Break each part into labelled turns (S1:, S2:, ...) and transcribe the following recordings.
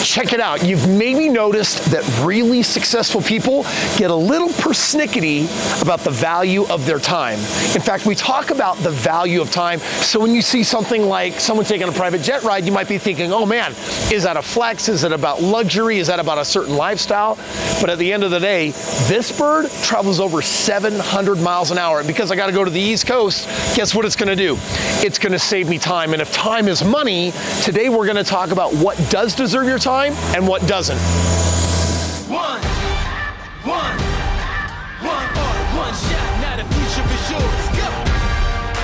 S1: Check it out. You've maybe noticed that really successful people get a little persnickety about the value of their time. In fact, we talk about the value of time. So when you see something like someone taking a private jet ride, you might be thinking, oh man, is that a flex? Is it about luxury? Is that about a certain lifestyle? But at the end of the day, this bird travels over 700 miles an hour. And because I got to go to the East Coast, guess what it's going to do? It's going to save me time. And if time is money, today we're going to talk about what does deserve your time and what doesn't.
S2: One shot, now the future is yours. Go!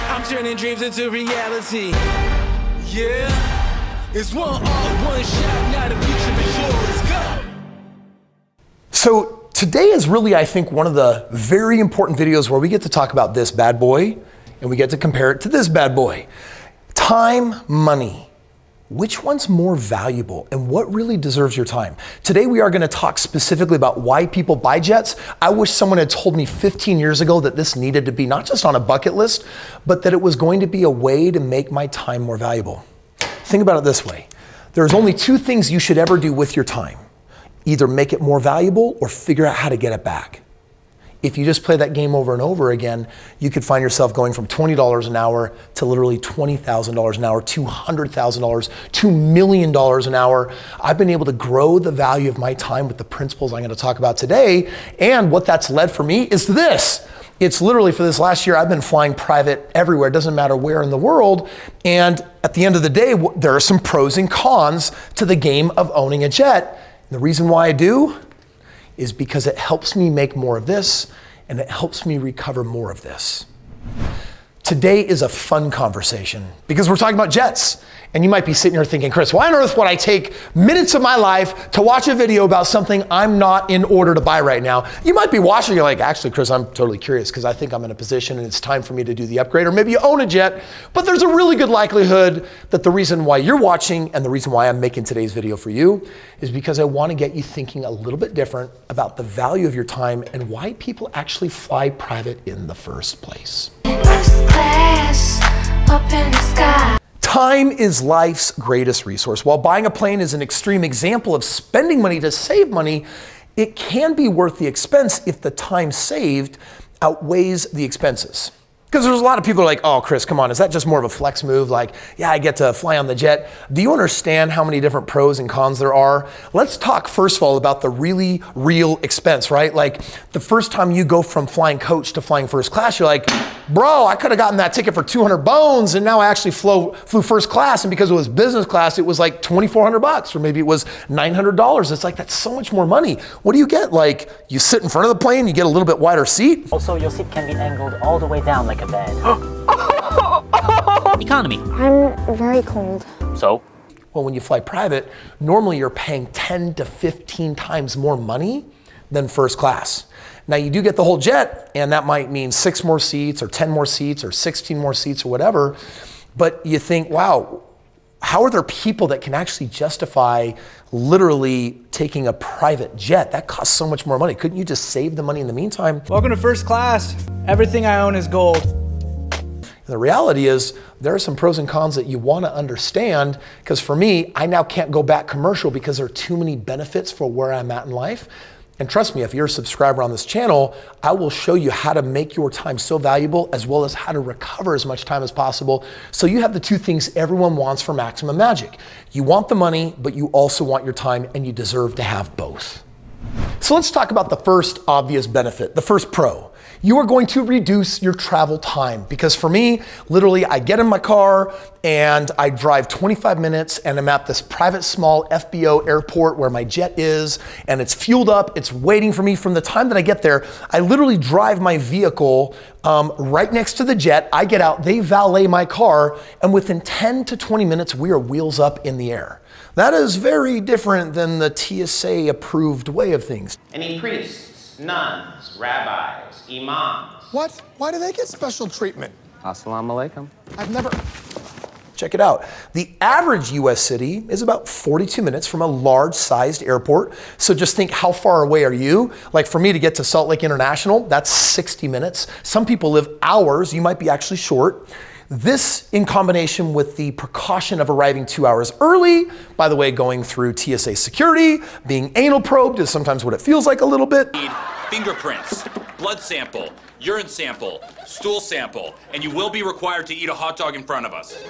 S2: I'm turning dreams into reality. Yeah, it's one shot, now the future is yours. Go!
S1: So today is really, I think, one of the very important videos where we get to talk about this bad boy and we get to compare it to this bad boy. Time, money. Which one's more valuable and what really deserves your time? Today we are going to talk specifically about why people buy jets. I wish someone had told me 15 years ago that this needed to be not just on a bucket list, but that it was going to be a way to make my time more valuable. Think about it this way. There's only two things you should ever do with your time. Either make it more valuable or figure out how to get it back. If you just play that game over and over again, you could find yourself going from $20 an hour to literally $20,000 an hour, $200,000, $2 million an hour. I've been able to grow the value of my time with the principles I'm going to talk about today. And what that's led for me is to this. It's literally for this last year, I've been flying private everywhere. It doesn't matter where in the world. And at the end of the day, there are some pros and cons to the game of owning a jet. And the reason why I do is because it helps me make more of this and it helps me recover more of this. Today is a fun conversation because we're talking about jets. And you might be sitting here thinking, Kris, why on earth would I take minutes of my life to watch a video about something I'm not in order to buy right now? You might be watching, you're like, actually, Kris, I'm totally curious because I think I'm in a position and it's time for me to do the upgrade. Or maybe you own a jet, but there's a really good likelihood that the reason why you're watching and the reason why I'm making today's video for you is because I want to get you thinking a little bit different about the value of your time and why people actually fly private in the first place.
S3: First class, up in the sky.
S1: Time is life's greatest resource. While buying a plane is an extreme example of spending money to save money, it can be worth the expense if the time saved outweighs the expenses. Because there's a lot of people who are like, oh, Kris, come on, is that just more of a flex move? Like, yeah, I get to fly on the jet. Do you understand how many different pros and cons there are? Let's talk first of all about the really real expense, right? Like the first time you go from flying coach to flying first class, you're like, bro, I could have gotten that ticket for 200 bones and now I actually flew first class. And because it was business class, it was like 2,400 bucks or maybe it was $900. It's like, that's so much more money. What do you get? Like you sit in front of the plane, you get a little bit wider seat.
S4: Also, your seat can be angled all the way down like a bed. Economy.
S3: I'm very cold.
S4: So?
S1: Well, when you fly private, normally you're paying 10 to 15 times more money than first class. Now you do get the whole jet and that might mean 6 more seats or 10 more seats or 16 more seats or whatever. But you think, wow, how are there people that can actually justify literally taking a private jet? That costs so much more money. Couldn't you just save the money in the meantime?
S5: Welcome to first class. Everything I own is gold.
S1: The reality is there are some pros and cons that you want to understand because for me, I now can't go back commercial because there are too many benefits for where I'm at in life. And trust me, if you're a subscriber on this channel, I will show you how to make your time so valuable as well as how to recover as much time as possible. So you have the two things everyone wants for maximum magic. You want the money, but you also want your time and you deserve to have both. So let's talk about the first obvious benefit, the first pro. You are going to reduce your travel time because for me, literally I get in my car and I drive 25 minutes and I'm at this private small FBO airport where my jet is and it's fueled up, it's waiting for me. From the time that I get there, I literally drive my vehicle right next to the jet. I get out, they valet my car, and within 10 to 20 minutes, we are wheels up in the air. That is very different than the TSA approved way of things.
S6: Any priests, nuns, rabbis, imams.
S7: What? Why do they get special treatment?
S8: Assalamu alaikum.
S7: I've never...
S1: Check it out. The average US city is about 42 minutes from a large-sized airport. So just think, how far away are you? Like for me to get to Salt Lake International, that's 60 minutes. Some people live hours. You might be actually short. This in combination with the precaution of arriving 2 hours early, by the way, going through TSA security, being anal probed is sometimes what it feels like a little bit.
S8: Need fingerprints, blood sample, urine sample, stool sample, and you will be required to eat a hot dog in front of us.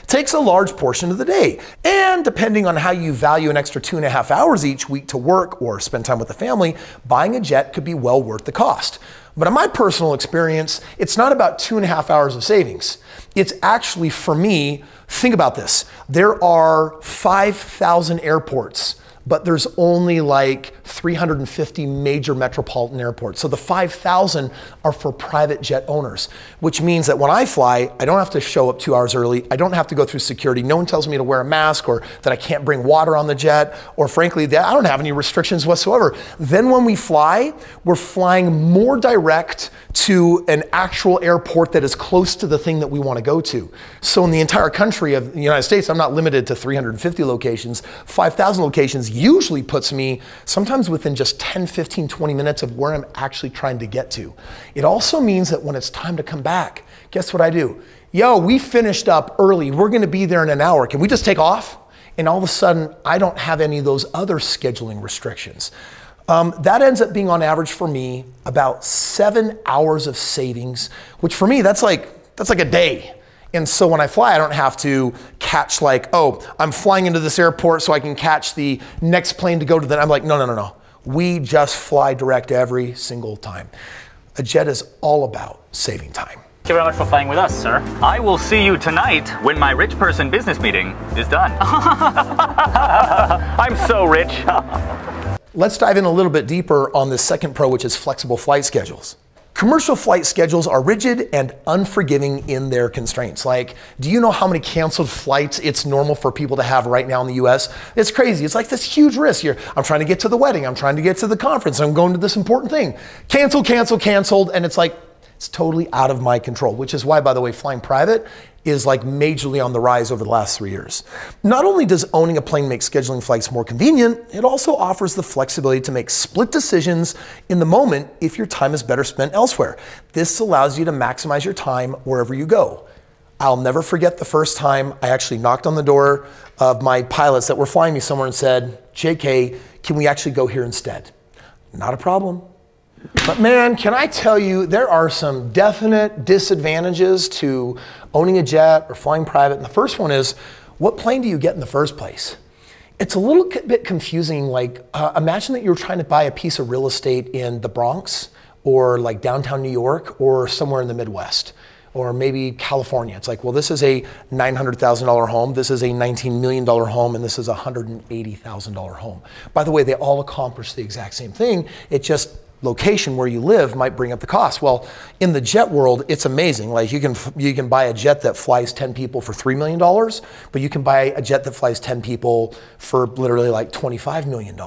S1: Takes a large portion of the day. And depending on how you value an extra 2.5 hours each week to work or spend time with the family, buying a jet could be well worth the cost. But in my personal experience, it's not about 2.5 hours of savings. It's actually, for me, think about this. There are 5,000 airports, but there's only like 350 major metropolitan airports. So the 5,000 are for private jet owners, which means that when I fly, I don't have to show up 2 hours early. I don't have to go through security. No one tells me to wear a mask or that I can't bring water on the jet, or frankly, that I don't have any restrictions whatsoever. Then when we fly, we're flying more direct to an actual airport that is close to the thing that we want to go to. So in the entire country of the United States, I'm not limited to 350 locations. 5,000 locations usually puts me sometimes within just 10, 15, 20 minutes of where I'm actually trying to get to. It also means that when it's time to come back, guess what I do? Yo, we finished up early. We're going to be there in an hour. Can we just take off? And all of a sudden, I don't have any of those other scheduling restrictions. That ends up being on average for me about 7 hours of savings, which for me, that's like a day. And so when I fly, I don't have to catch like, oh, I'm flying into this airport so I can catch the next plane to go to the, I'm like, no. We just fly direct every single time. A jet is all about saving time.
S9: Thank you very much for flying with us, sir. I will see you tonight when my rich person business meeting is done. I'm so rich.
S1: Let's dive in a little bit deeper on the second pro, which is flexible flight schedules. Commercial flight schedules are rigid and unforgiving in their constraints. Like, do you know how many canceled flights it's normal for people to have right now in the US? It's crazy. It's like this huge risk here. I'm trying to get to the wedding. I'm trying to get to the conference. I'm going to this important thing. Canceled. And it's like, it's totally out of my control, which is why, by the way, flying private is like majorly on the rise over the last 3 years. Not only does owning a plane make scheduling flights more convenient, it also offers the flexibility to make split decisions in the moment if your time is better spent elsewhere. This allows you to maximize your time wherever you go. I'll never forget the first time I actually knocked on the door of my pilots that were flying me somewhere and said, JK, can we actually go here instead? Not a problem. But man, can I tell you, there are some definite disadvantages to owning a jet or flying private. And the first one is, what plane do you get in the first place? It's a little bit confusing. Like, imagine that you're trying to buy a piece of real estate in the Bronx or like downtown New York or somewhere in the Midwest or maybe California. It's like, well, this is a $900,000 home, this is a $19 million home, and this is a $180,000 home. By the way, they all accomplish the exact same thing. It just location where you live might bring up the cost. Well, in the jet world, it's amazing. Like you can buy a jet that flies 10 people for $3 million, but you can buy a jet that flies 10 people for literally like $25 million.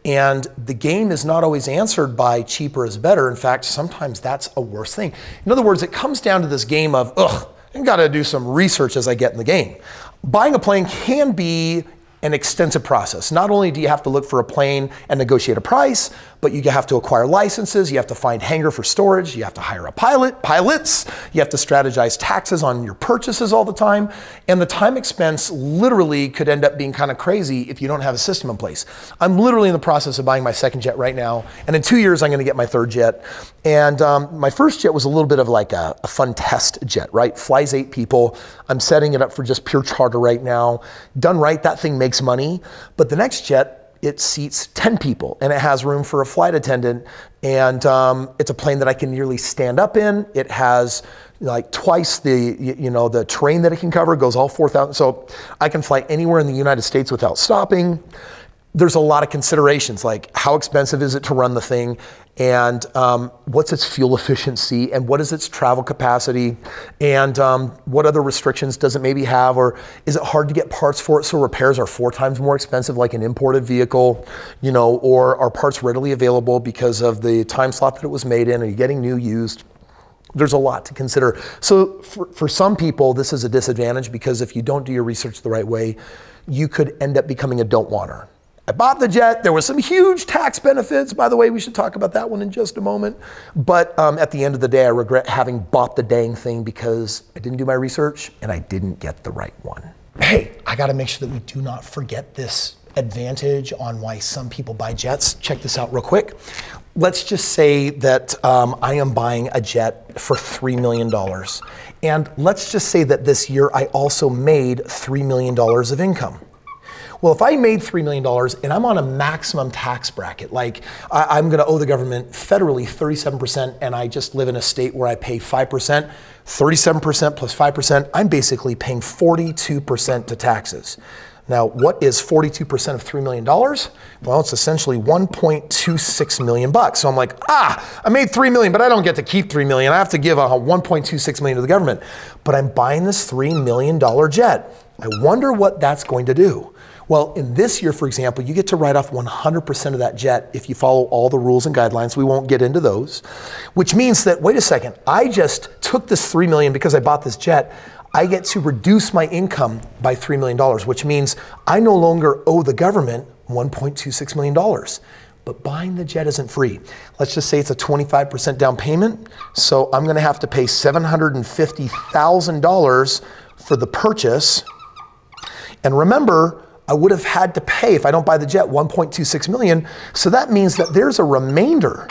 S1: And the game is not always answered by cheaper is better. In fact, sometimes that's a worse thing. In other words, it comes down to this game of, I gotta do some research as I get in the game. Buying a plane can be an extensive process. Not only do you have to look for a plane and negotiate a price, but you have to acquire licenses, you have to find hangar for storage, you have to hire a pilots, you have to strategize taxes on your purchases all the time, and the time expense literally could end up being kind of crazy if you don't have a system in place. I'm literally in the process of buying my second jet right now, and in 2 years I'm gonna get my third jet. And my first jet was a little bit of like a fun test jet, right? Flies 8 people. I'm setting it up for just pure charter right now. Done right, that thing makes money. But the next jet, it seats 10 people and it has room for a flight attendant. And it's a plane that I can nearly stand up in. It has like twice the terrain that it can cover, goes all 4,000. So I can fly anywhere in the United States without stopping. There's a lot of considerations, like how expensive is it to run the thing, and what's its fuel efficiency, and what is its travel capacity, and what other restrictions does it maybe have, or is it hard to get parts for it so repairs are 4 times more expensive like an imported vehicle, or are parts readily available because of the time slot that it was made in, are you getting new, used? There's a lot to consider. So for some people, this is a disadvantage because if you don't do your research the right way, you could end up becoming a don't wanter. I bought the jet. There was some huge tax benefits. By the way, we should talk about that one in just a moment. But at the end of the day, I regret having bought the dang thing because I didn't do my research and I didn't get the right one. Hey, I gotta make sure that we do not forget this advantage on why some people buy jets. Check this out real quick. Let's just say that I am buying a jet for $3 million. And let's just say that this year I also made $3 million of income. Well, if I made $3 million and I'm on a maximum tax bracket, like I'm gonna owe the government federally 37%, and I just live in a state where I pay 5%, 37% plus 5%, I'm basically paying 42% to taxes. Now, what is 42% of $3 million? Well, it's essentially 1.26 million bucks. So I'm like, I made 3 million, but I don't get to keep 3 million. I have to give 1.26 million to the government. But I'm buying this $3 million jet. I wonder what that's going to do. Well, in this year, for example, you get to write off 100% of that jet if you follow all the rules and guidelines. We won't get into those, which means that, wait a second, I just took this $3 million because I bought this jet. I get to reduce my income by $3 million, which means I no longer owe the government $1.26 million. But buying the jet isn't free. Let's just say it's a 25% down payment. So I'm gonna have to pay $750,000 for the purchase. And remember, I would have had to pay, if I don't buy the jet, $1.26 million. So that means that there's a remainder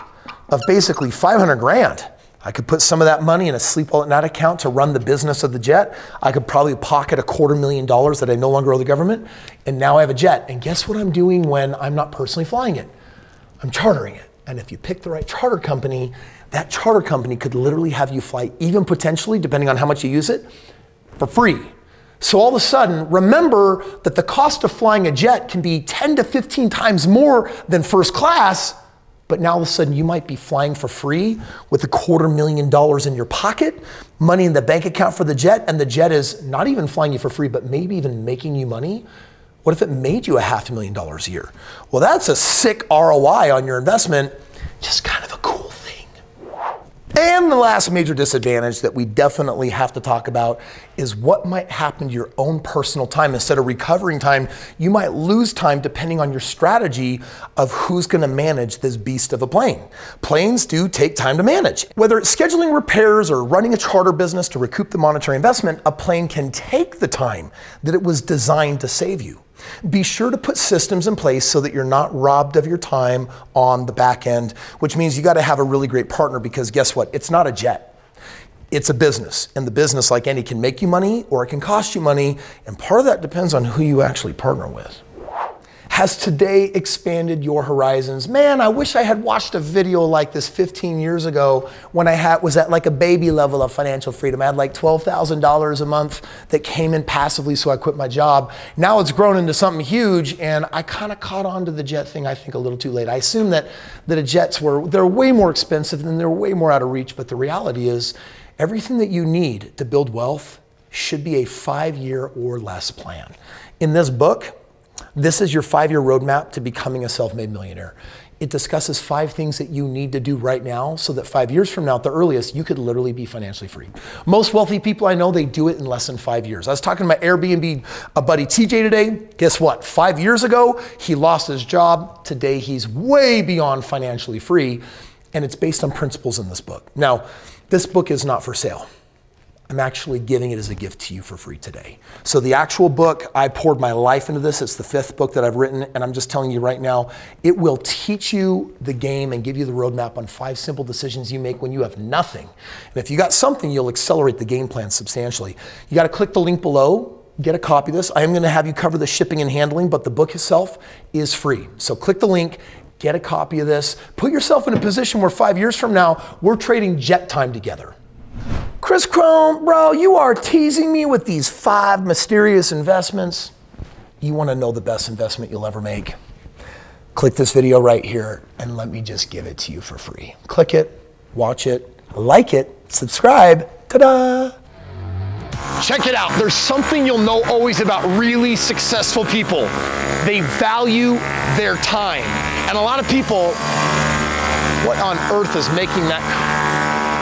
S1: of basically 500 grand. I could put some of that money in a sleep well at night account to run the business of the jet. I could probably pocket $250,000 that I no longer owe the government. And now I have a jet. And guess what I'm doing when I'm not personally flying it? I'm chartering it. And if you pick the right charter company, that charter company could literally have you fly, even potentially, depending on how much you use it, for free. So all of a sudden, remember that the cost of flying a jet can be 10 to 15 times more than first class, but now all of a sudden you might be flying for free with $250,000 in your pocket, money in the bank account for the jet, and the jet is not even flying you for free, but maybe even making you money. What if it made you $500,000 a year? Well, that's a sick ROI on your investment, just kind of a cool thing. And the last major disadvantage that we definitely have to talk about is what might happen to your own personal time. Instead of recovering time, you might lose time depending on your strategy of who's gonna manage this beast of a plane. Planes do take time to manage. Whether it's scheduling repairs or running a charter business to recoup the monetary investment, a plane can take the time that it was designed to save you. Be sure to put systems in place so that you're not robbed of your time on the back end, which means you got to have a really great partner, because guess what? It's not a jet. It's a business. And the business, like any, can make you money or it can cost you money. And part of that depends on who you actually partner with. Has today expanded your horizons? Man, I wish I had watched a video like this 15 years ago when I was at like a baby level of financial freedom. I had like $12,000 a month that came in passively, so I quit my job. Now it's grown into something huge, and I kind of caught on to the jet thing, I think, a little too late. I assume that the jets they're way more expensive and they're way more out of reach, but the reality is everything that you need to build wealth should be a 5-year or less plan. In this book, this is your 5-year roadmap to becoming a self-made millionaire. It discusses 5 things that you need to do right now so that 5 years from now, at the earliest, you could literally be financially free. Most wealthy people I know, they do it in less than 5 years. I was talking to my Airbnb buddy TJ today. Guess what? 5 years ago, he lost his job. Today, he's way beyond financially free, and it's based on principles in this book. Now, this book is not for sale. I'm actually giving it as a gift to you for free today. So the actual book, I poured my life into this. It's the 5th book that I've written, and I'm just telling you right now, it will teach you the game and give you the roadmap on 5 simple decisions you make when you have nothing. And if you got something, you'll accelerate the game plan substantially. You gotta click the link below, get a copy of this. I am gonna have you cover the shipping and handling, but the book itself is free. So click the link, get a copy of this, put yourself in a position where 5 years from now, we're trading jet time together. Kris Krohn, bro, you are teasing me with these 5 mysterious investments. You want to know the best investment you'll ever make? Click this video right here and let me just give it to you for free. Click it, watch it, like it, subscribe. Ta-da! Check it out. There's something you'll know always about really successful people. They value their time. And a lot of people, what on earth is making that